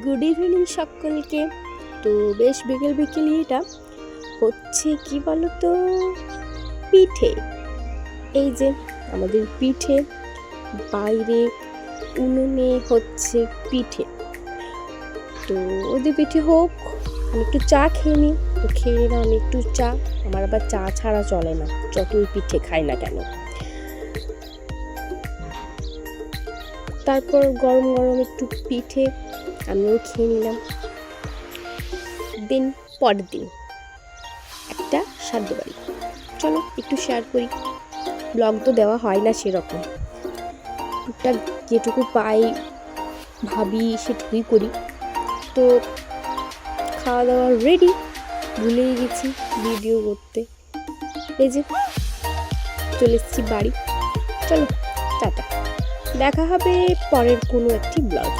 Good evening সকলকে। তো বেশ বিকেল বিকেলই এটা হচ্ছে কি বলতো, পিঠে। এই যে আমাদের পিঠে, বাইরে উনুনে হচ্ছে পিঠে। তো ওদের পিঠে হোক, আমি একটু চা খেয়ে নিই। তো খেয়ে নিলাম আমি একটু চা। আমার আবার চা ছাড়া চলে না, যতই পিঠে খাই না কেন। তারপর গরম গরম একটু পিঠে আমিও খেয়ে নিলাম। দিন পরের দিন একটা সাধ্য বাড়ি, চলো একটু শেয়ার করি। ব্লগ তো দেওয়া হয় না সেরকম, টুকটাক যেটুকু পাই ভাবি সেটুকুই করি। তো খাওয়া দাওয়া রেডি, ভুলেই গেছি ভিডিও করতে। এই যে চলে এসেছি বাড়ি। চলো টাটা, দেখা হবে পরের কোনো একটি ব্লগ।